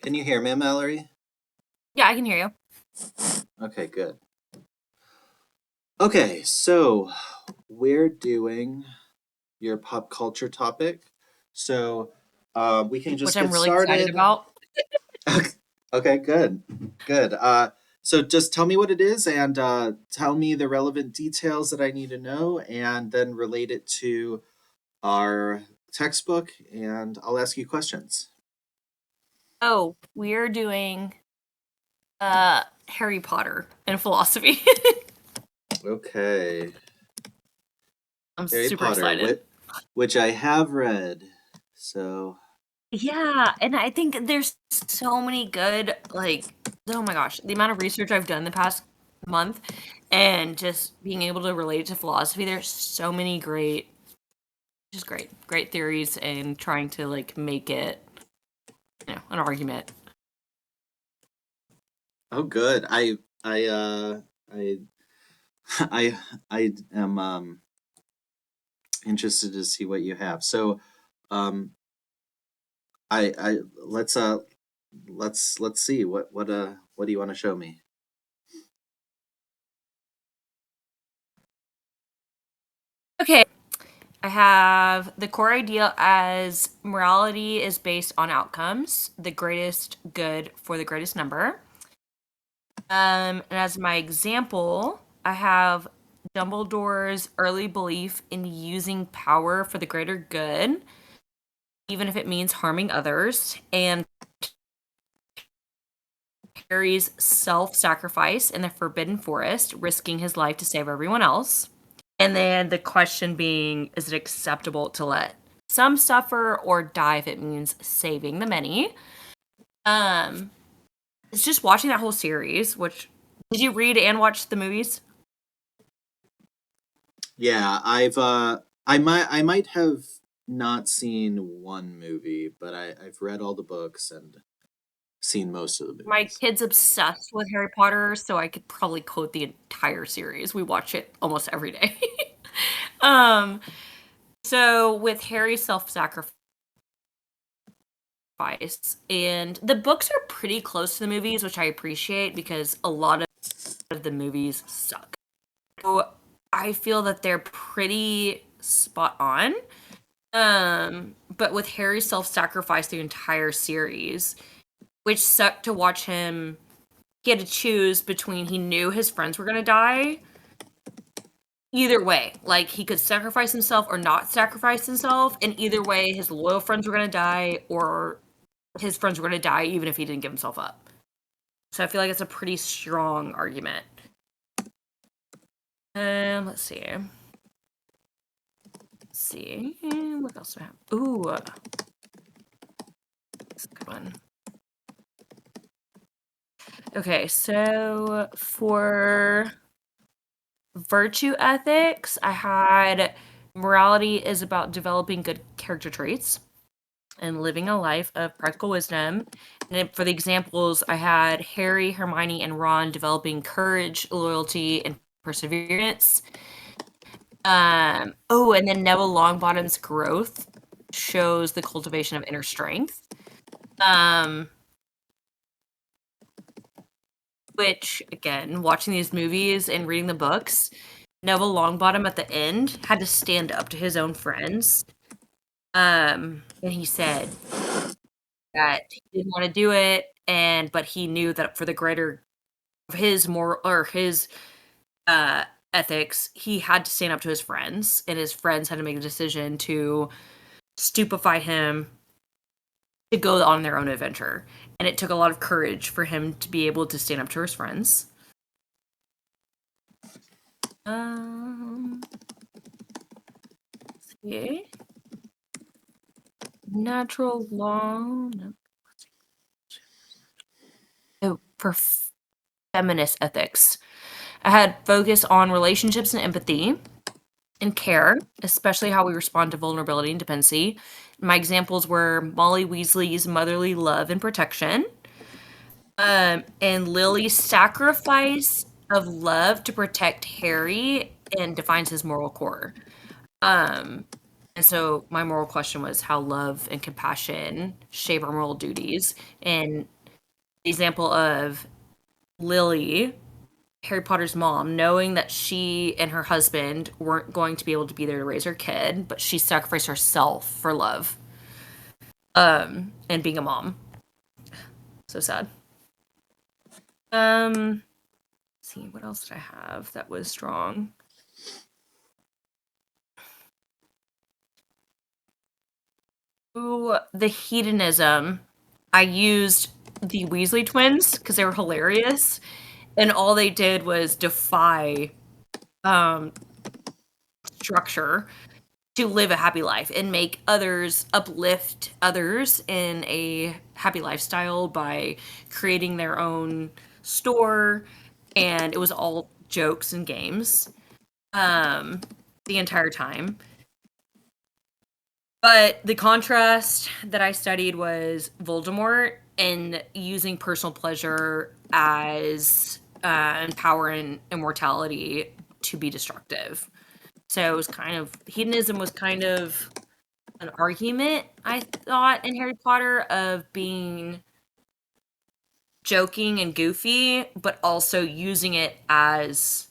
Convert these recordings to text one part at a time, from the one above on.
Can you hear me, Mallory? Yeah, I can hear you. Okay, good. Okay, so we're doing your pop culture topic. So we can Which just I'm get really excited started. about. Okay, good. Good. So just tell me what it is and tell me the relevant details that I need to know and then relate it to our textbook and I'll ask you questions. Oh, we're doing Harry Potter and philosophy. Okay. I'm Harry super Potter, excited. which I have read. So, Yeah, and I think there's so many good oh my gosh, the amount of research I've done the past month and just being able to relate it to philosophy, there's so many great theories and trying to make it, an argument. oh good. I I I am interested to see what you have. So, um, I let's see what do you want to show me? Okay, I have the core idea as morality is based on outcomes, the greatest good for the greatest number. And as my example, I have Dumbledore's early belief in using power for the greater good, even if it means harming others, and Harry's self sacrifice in the Forbidden Forest, risking his life to save everyone else. And then the question being, is it acceptable to let some suffer or die if it means saving the many? Um, it's just watching that whole series, which did you read and watch the movies? Yeah, I might have not seen one movie, but I've read all the books and seen most of the My movies. kid's obsessed with Harry Potter, so I could probably quote the entire series. We watch it almost every day. um, so with Harry's self-sacrifice, and the books are pretty close to the movies, which I appreciate because a lot of the movies suck. So I feel that they're pretty spot on. But with Harry's self-sacrifice the entire series, which sucked to watch him, he had to choose between he knew his friends were gonna die. Either way, like he could sacrifice himself or not sacrifice himself, and either way, his loyal friends were gonna die, or his friends were gonna die even if he didn't give himself up. So I feel like it's a pretty strong argument. Let's see. What else do I have? Ooh, that's a good one. Okay, so for virtue ethics, I had morality is about developing good character traits and living a life of practical wisdom. And for the examples, I had Harry, Hermione, and Ron developing courage, loyalty, and perseverance. Oh, and then Neville Longbottom's growth shows the cultivation of inner strength. Um, which again, watching these movies and reading the books, Neville Longbottom at the end had to stand up to his own friends. And he said that he didn't want to do it, but he knew that for the greater of his moral or his uh, ethics, he had to stand up to his friends, and his friends had to make a decision to stupefy him to go on their own adventure. And it took a lot of courage for him to be able to stand up to his friends. Um, yeah. Natural law. No. Oh, for feminist ethics, I had focus on relationships and empathy and care, especially how we respond to vulnerability and dependency. My examples were Molly Weasley's motherly love and protection, and Lily's sacrifice of love to protect Harry and defines his moral core. Um, and so my moral question was how love and compassion shape our moral duties. And example of Lily, Harry Potter's mom, knowing that she and her husband weren't going to be able to be there to raise her kid, but she sacrificed herself for love, and being a mom. So sad. Let's see, what else did I have that was strong? Ooh, the hedonism. I used the Weasley twins because they were hilarious, and all they did was defy um, structure to live a happy life and make others uplift others in a happy lifestyle by creating their own store, and it was all jokes and games um the entire time. But the contrast that I studied was Voldemort and using personal pleasure as and power and immortality to be destructive. So it was kind of hedonism was kind of an argument, I thought, in Harry Potter of being joking and goofy, but also using it as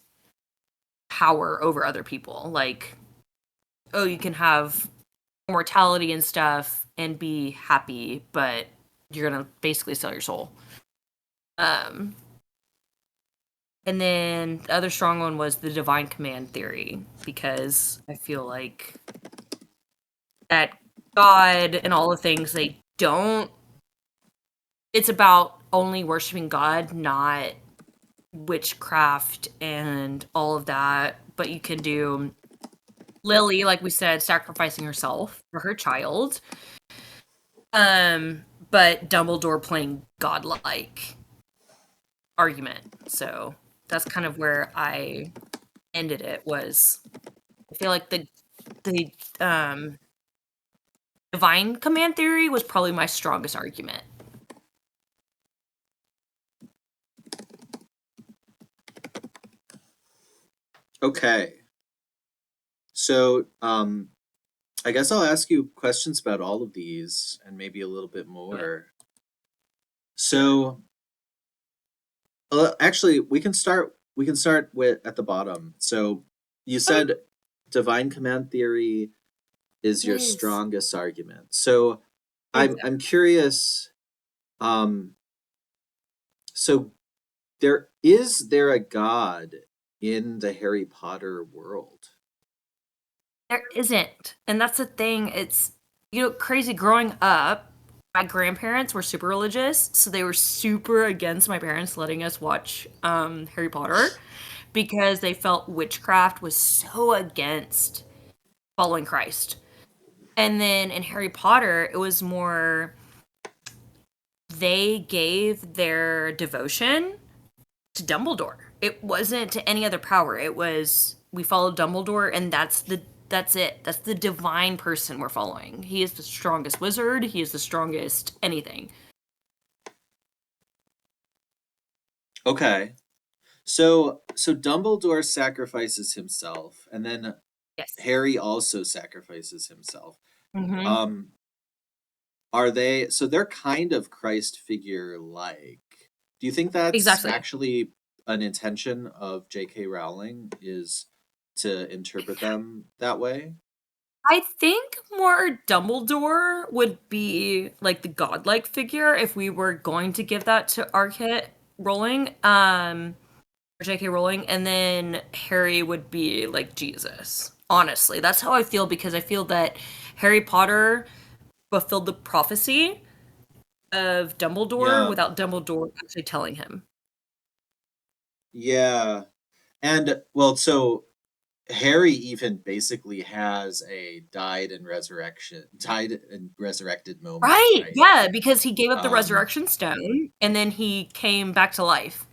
power over other people. Like, oh, you can have immortality and stuff and be happy, but you're gonna basically sell your soul. Um, and then the other strong one was the divine command theory, because I feel like that God and all the things they don't it's about only worshiping God, not witchcraft and all of that. But you can do Lily, like we said, sacrificing herself for her child. But Dumbledore playing godlike argument. So that's kind of where I ended it was I feel like the divine command theory was probably my strongest argument. Okay. So, I guess I'll ask you questions about all of these and maybe a little bit Do it. more. So, actually, we can start with at the bottom. So, you Okay. said divine command theory is your Yes. strongest argument. So, Exactly. I'm curious. Um, so there a god in the Harry Potter world? There isn't. And that's the thing. It's, crazy. Growing up, my grandparents were super religious. So they were super against my parents letting us watch Harry Potter because they felt witchcraft was so against following Christ. And then in Harry Potter, it was more they gave their devotion to Dumbledore. It wasn't to any other power. It was we follow Dumbledore, and that's it. That's the divine person we're following. He is the strongest wizard. He is the strongest anything. Okay. So Dumbledore sacrifices himself, and then Yes. Harry also sacrifices himself. Mm-hmm. Um, are they so they're kind of Christ figure like? Do you think that's Exactly. actually an intention of J.K. Rowling is to interpret them that way? I think more Dumbledore would be like the godlike figure if we were going to give that to Arquette Rowling, or J.K. Rowling, and then Harry would be like Jesus. Honestly, that's how I feel because I feel that Harry Potter fulfilled the prophecy of Dumbledore Yeah. without Dumbledore actually telling him. Yeah. And well, so Harry even basically has a died and resurrected moment, Right? right? Yeah, because he gave up the Um, resurrection stone and then he came back to life.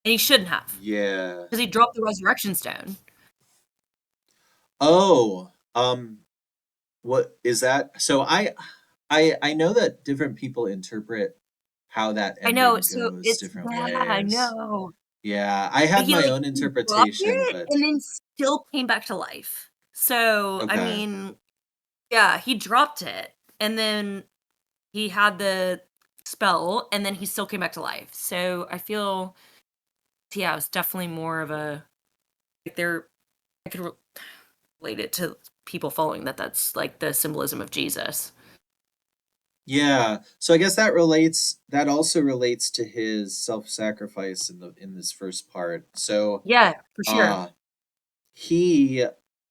And he shouldn't have yeah. because he dropped the resurrection stone. Oh, what is that? So I know that different people interpret how that I know. ending So goes it's, different yeah, I ways. know. Yeah, I But have he my like own he dropped interpretation, it but and then still came back to life. So I okay. mean, yeah, he dropped it and then he had the spell, and then he still came back to life. So I feel, yeah, it's definitely more of a like there. I could relate it to people following that. That's like the symbolism of Jesus. Yeah. So I guess that also relates to his self-sacrifice in this first part. So Yeah, for sure. uh he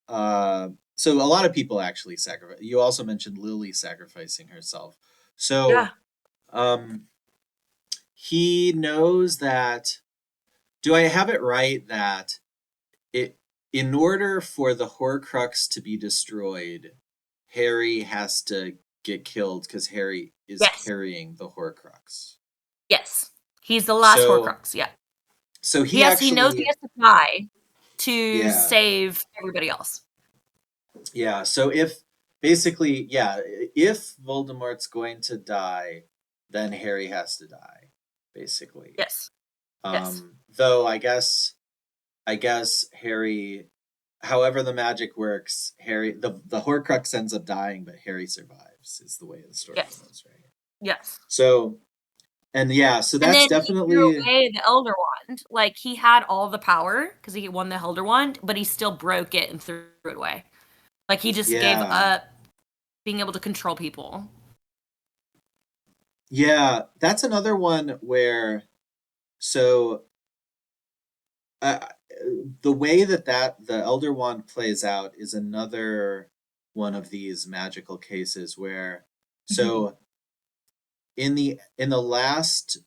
uh so a lot of people actually sacrifice. You also mentioned Lily sacrificing herself. So Yeah. um he knows that, do I have it right that it in order for the Horcrux to be destroyed, Harry has to get killed because Harry is Yes. carrying the Horcrux. Yes. He's the last So Horcrux. Yeah. he Yes, he knows he actually, has to die to yeah, save everybody else. yeah. So if basically, yeah, if Voldemort's going to die, then Harry has to die, basically. Yes. Yes. Though I guess Harry, however the magic works, Harry, the Horcrux ends up dying, but Harry survives. Is the way the story Yes. goes, right? Yes. So and yeah, so And that's then he threw definitely, away the Elder Wand. Like, he had all the power because he won the Elder Wand, but he still broke it and threw it away. Like, he just gave yeah, up being able to control people. yeah. That's another one where so uh, the way that the Elder Wand plays out is another one of these magical cases where Mhm. so in the last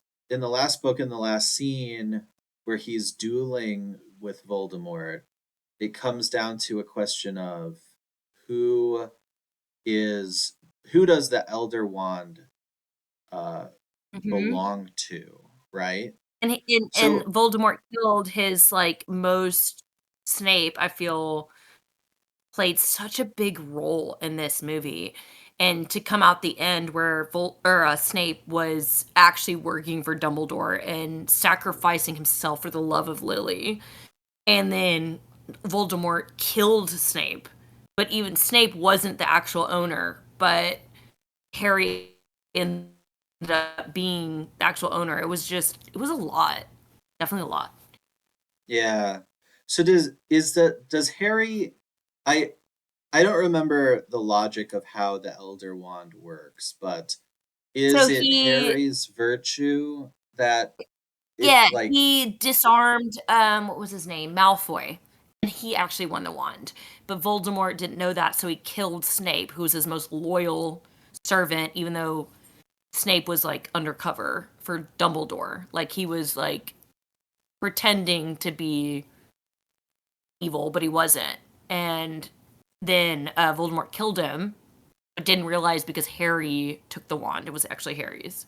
book, in the last scene where he's dueling with Voldemort, it comes down to a question of who is who does the Elder Wand uh Mhm. belong to, right? And So Voldemort killed his, like, most Snape, I feel, played such a big role in this movie, and to come out the end where Snape was actually working for Dumbledore and sacrificing himself for the love of Lily, and then Voldemort killed Snape, but even Snape wasn't the actual owner, but Harry ended up being the actual owner. It was a lot. Definitely a lot. yeah. So does Harry, I I don't remember the logic of how the Elder Wand works, but So is it he Harry's virtue that it Yeah, like, he disarmed, what was his name? Malfoy, and he actually won the wand. But Voldemort didn't know that, so he killed Snape, who was his most loyal servant, even though Snape was, like, undercover for Dumbledore. Like, he was, like, pretending to be evil, but he wasn't. And then, Voldemort killed him, but didn't realize because Harry took the wand. It was actually Harry's.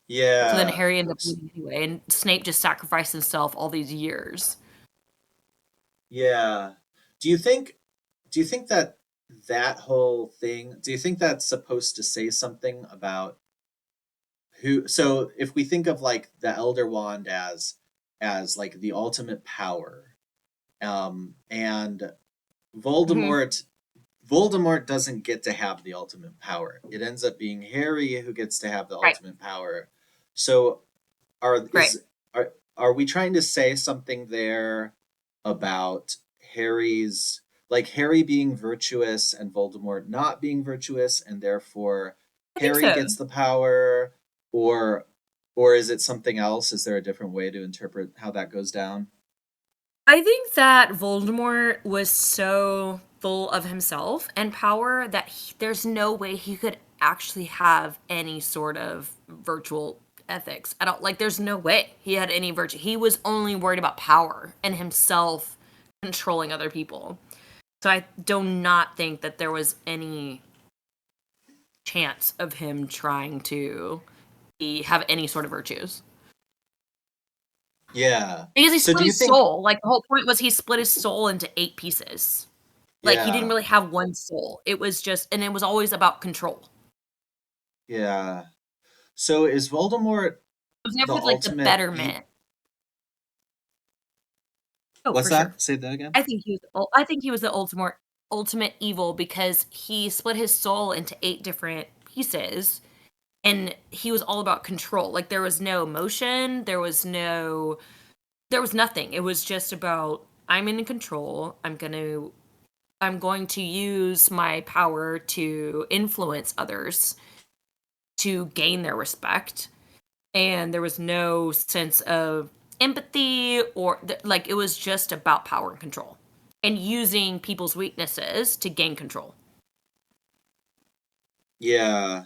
So then yeah. Harry ended up winning anyway, and Snape just sacrificed himself all these years. Yeah. Do you think that that whole thing, do you think that's supposed to say something about who, so if we think of like the Elder Wand as like the ultimate power, and Mhm. Voldemort Voldemort doesn't get to have the ultimate power. It ends up being Harry who gets to have the Right, ultimate power. So are right. is are we trying to say something there about Harry's, like Harry being virtuous and Voldemort not being virtuous, and therefore I think Harry so. gets the power, or or is it something else? Is there a different way to interpret how that goes down? I think that Voldemort was so full of himself and power that there's no way he could actually have any sort of virtual ethics. I don't like there's no way he had any virtue. He was only worried about power and himself controlling other people. So I do not think that there was any chance of him trying to have any sort of virtues. Yeah. Because he So split do you his think, soul. Like, the whole point was he split his soul into 8 pieces. Like, he didn't yeah, really have one soul. It was just and it was always about control. yeah. So is Voldemort It was the never, like, the ultimate betterment. Oh, what's for sure. that? Say that again? I think he was the ultimate evil because he split his soul into 8 different pieces, and he was all about control. Like there was no emotion, there was nothing. It was just about I'm in control. I'm going to use my power to influence others to gain their respect. And there was no sense of empathy like it was just about power and control and using people's weaknesses to gain control. Yeah.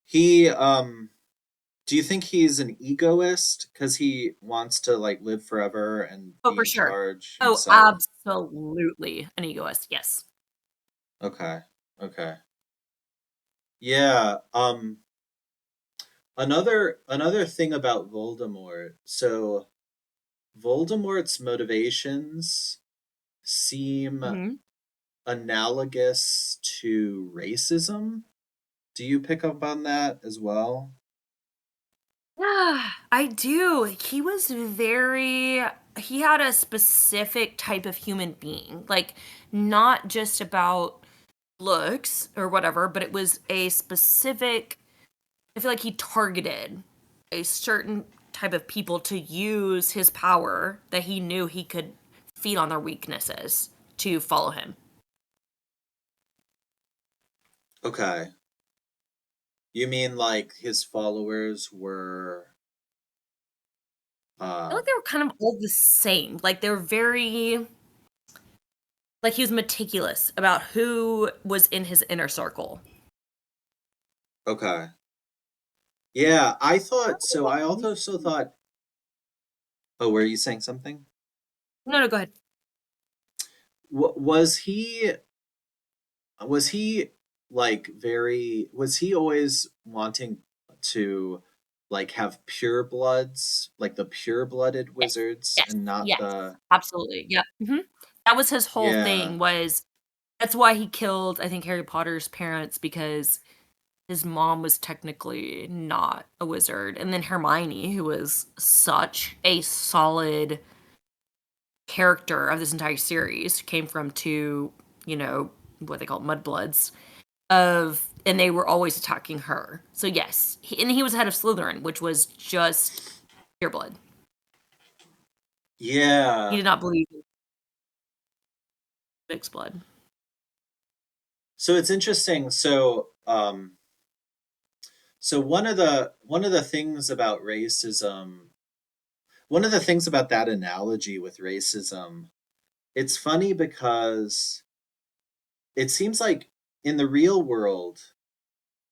He do you think he's an egoist because he wants to like live forever and Oh, be for in sure. charge Oh, himself? absolutely an egoist. Yes. Okay. Okay. Yeah. Another thing about Voldemort. So Voldemort's motivations seem Mhm. analogous to racism. Do you pick up on that as well? Yeah, I do. He had a specific type of human being, like not just about looks or whatever, but it was a specific, I feel like he targeted a certain type of people to use his power that he knew he could feed on their weaknesses to follow him. Okay. You mean like his followers were I feel uh like they were kind of all the same. Like they were very like he was meticulous about who was in his inner circle. okay. Yeah, I I thought don't know so. what I also thought, oh, were you saying something? No, no, go ahead. Was he like was he always wanting to like have pure bloods, like the pure blooded Yes, wizards yes, and not yes, the absolutely, yep, mhm. That was his whole yeah. thing was that's why he killed, I think, Harry Potter's parents because his mom was technically not a wizard, and then Hermione, who was such a solid character of this entire series, came from 2, what they call mudbloods, and they were always attacking her. So yes, he was head of Slytherin, which was just pure blood. He Yeah. did not believe in mixed blood. So it's interesting. So one of the things about racism, one of the things about that analogy with racism, it's funny because it seems like in the real world,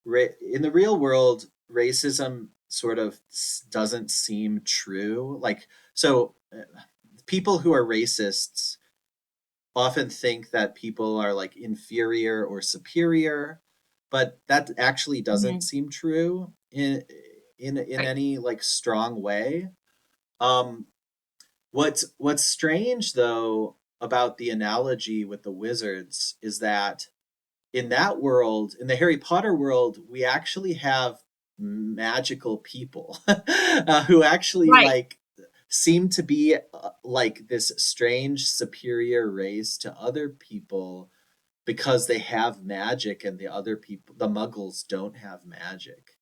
in the real world, racism sort of doesn't seem true. Like, so people who are racists often think that people are like inferior or superior, but that actually doesn't Mhm. seem true in Right, any like strong way. Um, what's strange though about the analogy with the wizards is that in that world, in the Harry Potter world, we actually have magical people who actually right, like seem to be like this strange superior race to other people because they have magic and the other people, the muggles, don't have magic.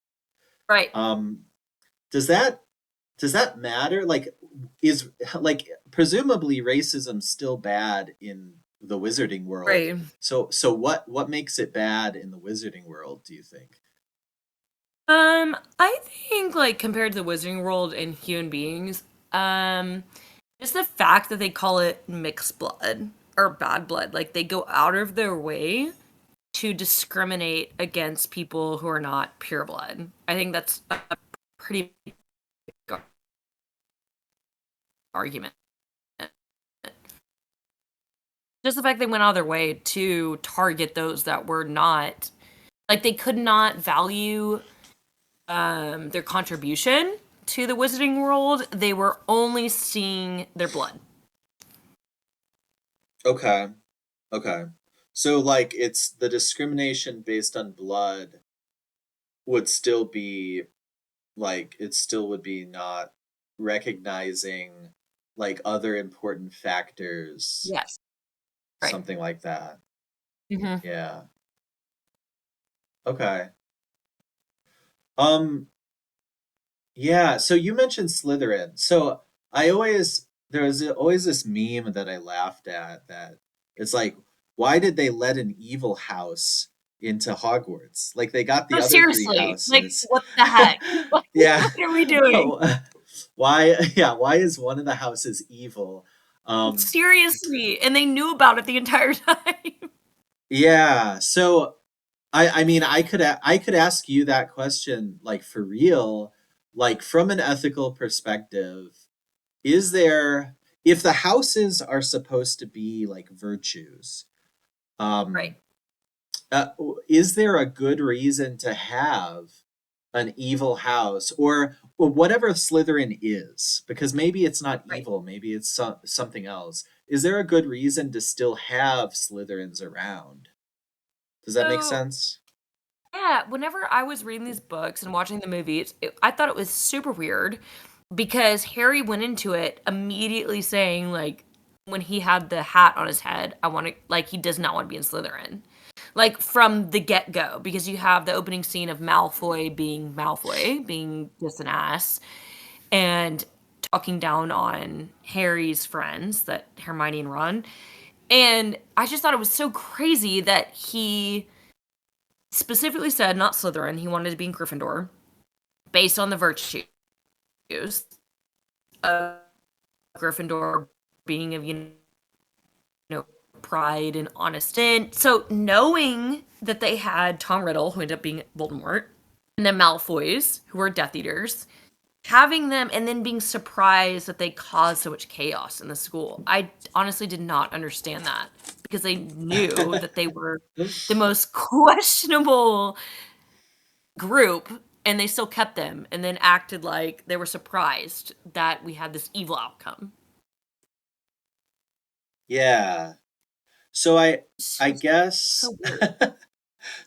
right, Um, does that matter? Like, is like presumably racism's still bad in the wizarding world. right. So what makes it bad in the wizarding world, do you think? I think like compared to the Wizarding World and human beings, just the fact that they call it mixed blood or bad blood, like they go out of their way to discriminate against people who are not pure blood. I think that's a pretty big argument. Just the fact they went out of their way to target those that were not like they could not value their contribution to the wizarding world. They were only seeing their blood. Okay. Okay. So like it's the discrimination based on blood would still be like it still would be not recognizing like other important factors, Yes. Right. something like that. Hmm. Yeah. Okay. Um, yeah, so you mentioned Slytherin. So I always there was always this meme that I laughed at that it's like, why did they let an evil house into Hogwarts? Like they got the Oh, other three seriously, like, houses. what the heck? What Yeah. what are we doing? Why yeah, why is one of the houses evil? Um Seriously, and they knew about it the entire time. yeah, so I mean I could ask you that question like for real, like from an ethical perspective. Is there, if the houses are supposed to be like virtues, Right. um uh, is there a good reason to have an evil house, or whatever Slytherin is, because maybe it's not Right. evil, maybe it's something else. Is there a good reason to still have Slytherins around? Does that make So, sense? yeah, whenever I was reading these books and watching the movies, I thought it was super weird because Harry went into it immediately saying, like, when he had the hat on his head, I want to, like, he does not want to be in Slytherin. Like, from the get go, because you have the opening scene of Malfoy, being just an ass, and talking down on Harry's friends, that Hermione and Ron. And I just thought it was so crazy that he specifically said not Slytherin. He wanted to be in Gryffindor based on the virtues of Gryffindor being of know pride and honest. And so knowing that they had Tom Riddle, who ended up being Voldemort, and the Malfoys, who were Death Eaters, having them and then being surprised that they caused so much chaos in the school. I honestly did not understand that because they knew that they were the most questionable group and they still kept them and then acted like they were surprised that we had this evil outcome. Yeah. So It's I just guess so weird.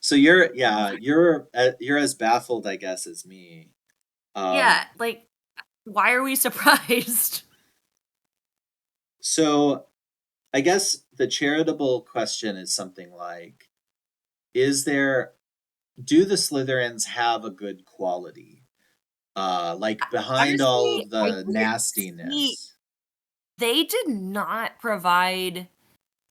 so you're yeah, you're as baffled I guess as me. Yeah, Um like, why are we surprised? so I guess the charitable question is something like, is there, do the Slytherins have a good quality? Like behind all Honestly, of I the didn't see nastiness. they did not provide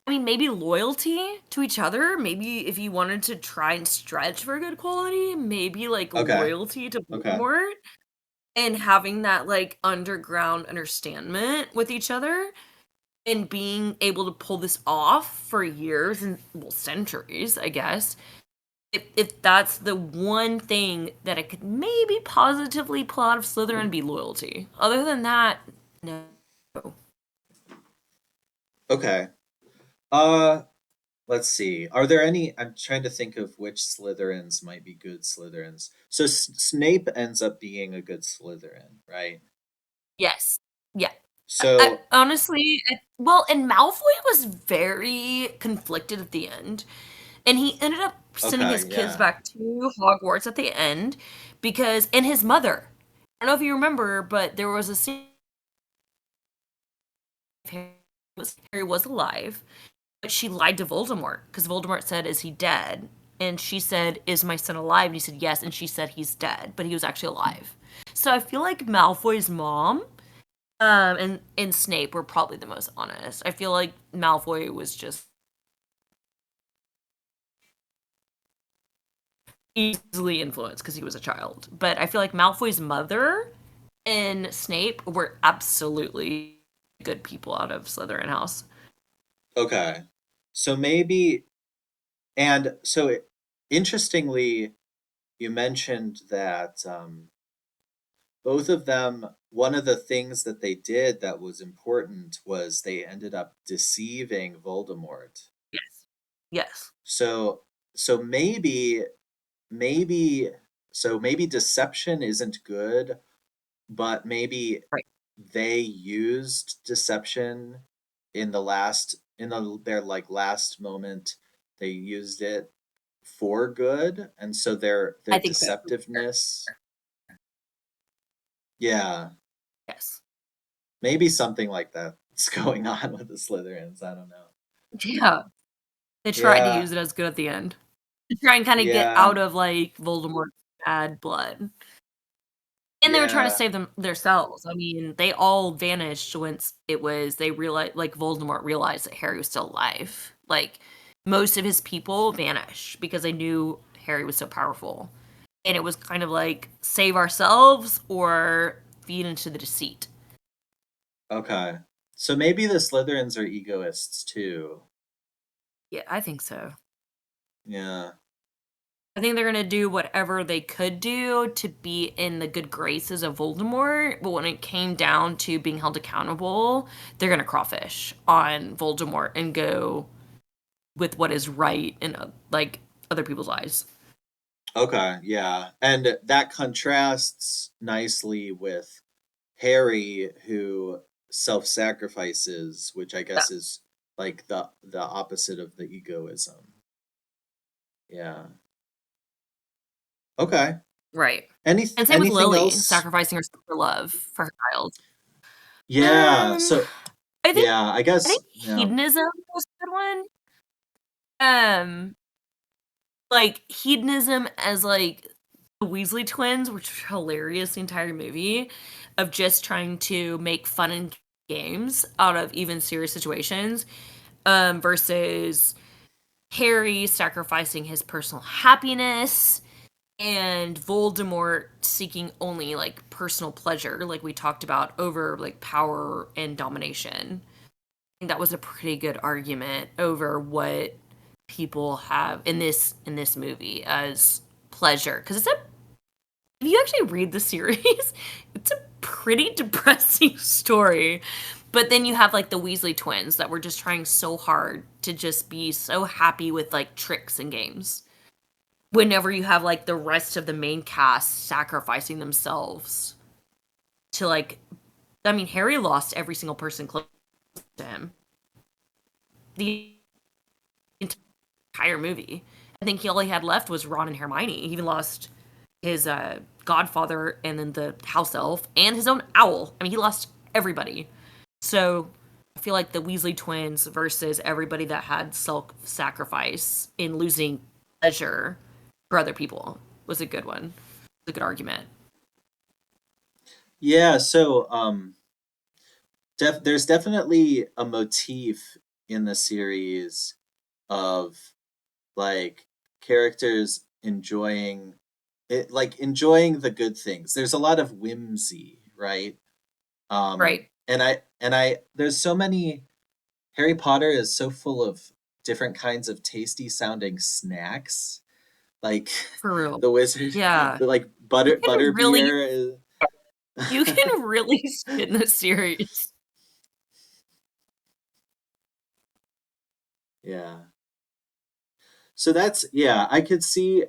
I mean, maybe loyalty to each other, maybe if you wanted to try and stretch for good quality, maybe, like, Okay. loyalty to Okay. Voldemort and having that, like, underground understanding with each other and being able to pull this off for years and, well, centuries, I guess. If that's the one thing that I could maybe positively pull out of Slytherin be loyalty. Other than that, no. Okay. Uh let's see. Are there any, I'm trying to think of which Slytherins might be good Slytherins. So Snape ends up being a good Slytherin, right? Yes. Yeah. I So honestly, well, and Malfoy was very conflicted at the end, and he ended up sending his okay, kids yeah. back to Hogwarts at the end because and his mother. I don't know if you remember, but there was a scene Harry was alive, but she lied to Voldemort because Voldemort said, "Is he dead?" And she said, "Is my son alive?" And he said, "Yes." And she said, "He's dead," but he was actually alive. So I feel like Malfoy's mom, and Snape were probably the most honest. I feel like Malfoy was just easily influenced because he was a child. But I feel like Malfoy's mother and Snape were absolutely good people out of Slytherin house. Okay. So maybe, and so interestingly, you mentioned that both of them, one of the things that they did that was important was they ended up deceiving Voldemort. Yes. Yes. So so maybe so maybe deception isn't good, but maybe Right. they used deception in their like last moment. They used it for good, and so their I think so. deceptiveness, yeah, Yes. maybe something like that's going on with the Slytherins. I don't know. Yeah. They tried to Yeah, use it as good at the end. To try and kind of get yeah, out of like Voldemort's add blood. And they were trying to Yeah. save them themselves. I mean, they all vanished once it was they realized like Voldemort realized that Harry was still alive. Like most of his people vanished because they knew Harry was so powerful. And it was kind of like save ourselves or feed into the deceit. Okay. So maybe the Slytherins are egoists too. Yeah, I think so. Yeah. I think they're gonna do whatever they could do to be in the good graces of Voldemort, but when it came down to being held accountable, they're gonna crawfish on Voldemort and go with what is right in like other people's eyes. Okay, yeah. And that contrasts nicely with Harry who self-sacrifices, which I Yeah, guess is like the opposite of the egoism. Yeah. Okay. right. Any And same with anything Lily, else? sacrificing herself for love for her child. Yeah. Um, So I think yeah, I I guess think yeah. hedonism was a good one. Like hedonism as like the Weasley twins, which was hilarious the entire movie, of just trying to make fun and games out of even serious situations, versus Harry sacrificing his personal happiness and Voldemort seeking only like personal pleasure, like we talked about, over like power and domination. I think that was a pretty good argument over what people have in this movie as pleasure, because it's a if you actually read the series, it's a pretty depressing story. But then you have like the Weasley twins that were just trying so hard to just be so happy with like tricks and games. Whenever you have like the rest of the main cast sacrificing themselves to like, I mean, Harry lost every single person close to him the entire movie. I think he all he had left was Ron and Hermione. He even lost his godfather and then the house elf and his own owl. I mean, he lost everybody. So I feel like the Weasley twins versus everybody that had self sacrifice in losing pleasure for other people was a good one. It was a good argument. Yeah, so there's definitely a motif in the series of like characters enjoying it, like enjoying the good things. There's a lot of whimsy, right? Right. And I there's so many. Harry Potter is so full of different kinds of tasty sounding snacks, like For real. the wizard, Yeah. the like You butter can really beer is you can really spin the series. yeah. So that's yeah, I see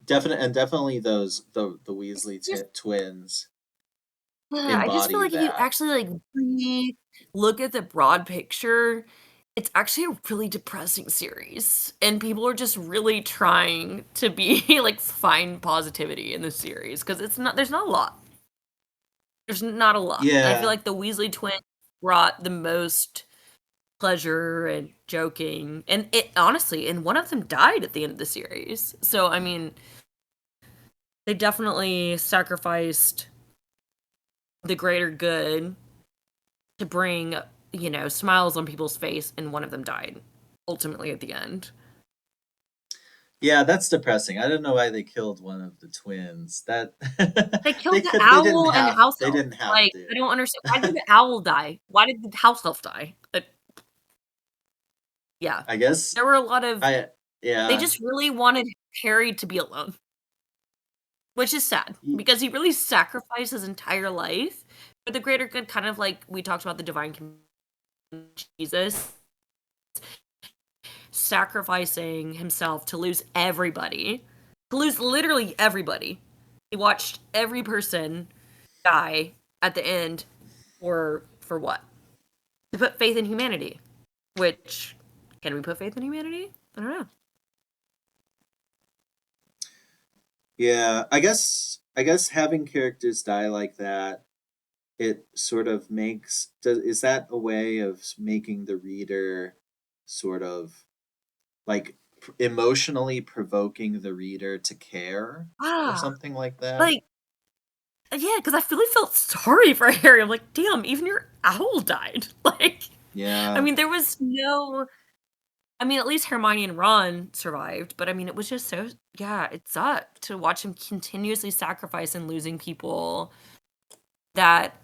definitely those the Weasley Just twins I just feel embody like if you that. actually like really look at the broad picture, it's actually a really depressing series. And people are just really trying to be like find positivity in the series because it's not there's not a lot. There's not a lot. And I feel Yeah. like the Weasley twins brought the most pleasure and joking. And it honestly, and one of them died at the end of the series. So I mean, they definitely sacrificed the greater good to bring, you know, smiles on people's face, and one of them died ultimately at the end. Yeah, that's depressing. I don't know why they killed one of the twins. That They killed the owl and the house they elf. didn't have Like, to. I don't understand. Why did the owl die? Why did the house elf die? Yeah. I guess There were a lot of I they yeah. just really wanted Harry to be alone, which is sad Y- because he really sacrificed his entire life for the greater good, kind of like we talked about the divine Jesus sacrificing himself to lose everybody, to lose literally everybody. He watched every person die at the end for what? To put faith in humanity. Which can we put faith in humanity? I don't know. Yeah, I guess having characters die like that, it sort of is that a way of making the reader sort of like emotionally provoking the reader to care or Ah, something like that. like yeah, because I really felt sorry for Harry. I'm like, damn, even your owl died. Like, I Yeah, mean, there was no. I mean, at least Hermione and Ron survived, but I mean, it was just so. Yeah, it sucked to watch him continuously sacrifice and losing people that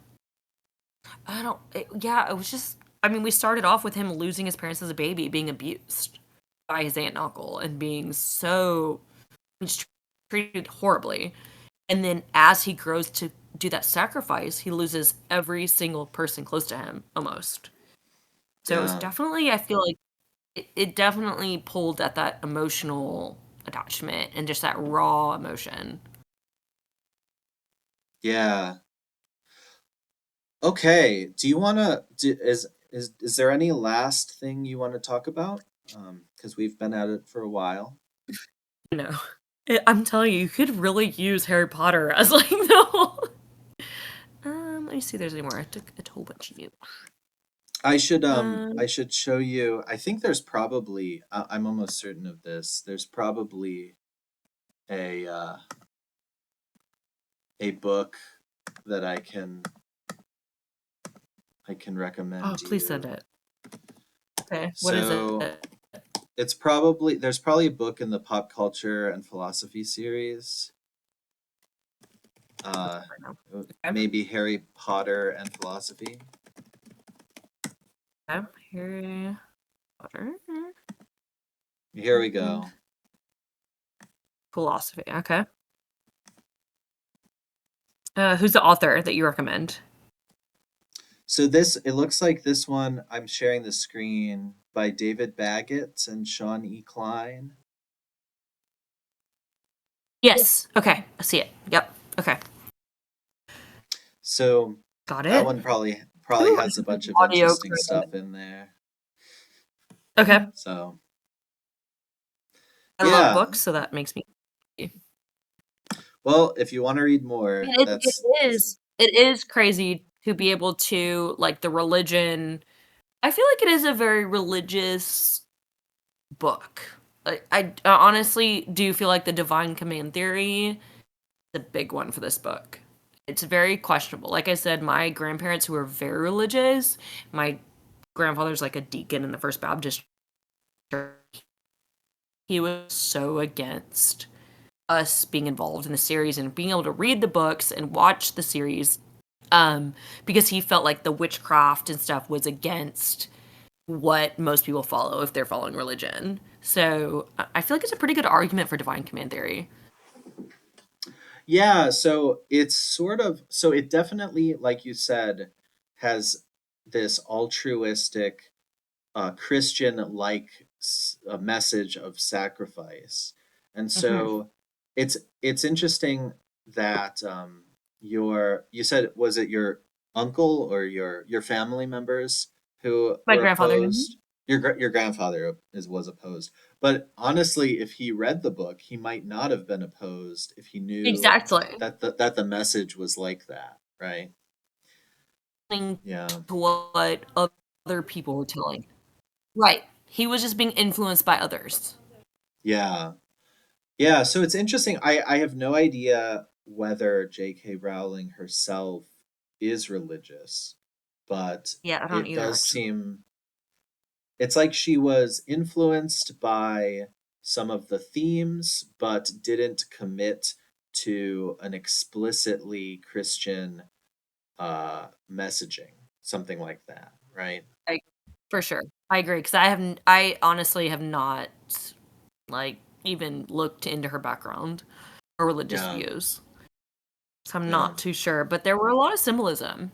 I don't. Yeah, it was just. I mean, we started off with him losing his parents as a baby, being abused by his aunt and uncle, and being so just treated horribly. And then as he grows to do that sacrifice, he loses every single person close to him almost. So it was yeah, definitely, I feel like it definitely pulled at that emotional attachment and just that raw emotion. yeah. Okay. Do you want to is there any last thing you want to talk about? Because we've been at it for a while. You know, I'm telling you, you could really use Harry Potter as like the whole. Let me see if there's any more. I took a whole bunch of you. I Um, should show you. I think there's probably I'm almost certain of this. There's probably a a book that I can oh, recommend please send you. it. Okay, what is So it? it's probably there's probably a book in the pop culture and philosophy series. Uh, Right now. Okay, maybe Harry Potter and philosophy. okay. Harry Potter Here we and go. philosophy. Okay. Who's the author that you recommend? So this it looks like this one I'm sharing the screen by David Baggett and Sean E. Klein. Yes. Okay, I see it. Yep. Okay, So got that it. one probably Ooh, I has a should do bunch of audio interesting credit. stuff in there. Okay. So I love yeah. books, so that makes me. I Well, if you want to read more, mean, it is crazy to be able to like the religion. I feel like it is a very religious book. I honestly do feel like the divine command theory is a big one for this book. It's very questionable. Like I said, my grandparents who were very religious, my grandfather's like a deacon in the First Baptist church. He was so against us being involved in the series and being able to read the books and watch the series because he felt like the witchcraft and stuff was against what most people follow if they're following religion. So I feel like it's a pretty good argument for divine command theory. Yeah, so it's sort of so it definitely, like you said, has this altruistic Christian like a message of sacrifice. And Hmm. so it's interesting that you said was it your uncle or your family members who My were grandfather. Mhm. opposed? Your grandfather was opposed. But honestly, if he read the book, he might not have been opposed if he knew Exactly. that that the message was like that, right? Listening Yeah. to what other people were telling. Right. He was just being influenced by others. Yeah. Yeah, so it's interesting. I have no idea whether J.K. Rowling herself is religious, but Yeah, I don't it either does actually. seem it's like she was influenced by some of the themes, but didn't commit to an explicitly Christian messaging, something like that, right? I, for sure. I agree because I honestly have not like even looked into her background or religious Yeah, views. So I'm yeah, not too sure, but there were a lot of symbolism.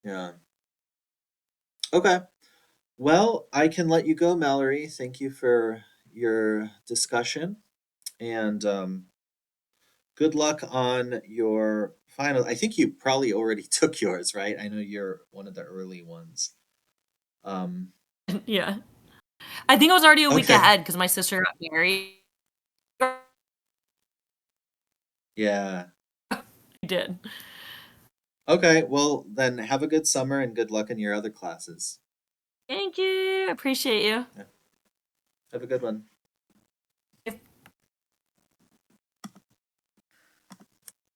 yeah. Okay. Well, I can let you go, Mallory. Thank you for your discussion. And good luck on your final. I think you probably already took yours, right? I know you're one of the early ones. Um, Yeah. I think I was already a week okay. ahead because my sister got married. Yeah. I did. Okay. Well, then have a good summer and good luck in your other classes. Thank you. I appreciate you. Yeah. Have a good one.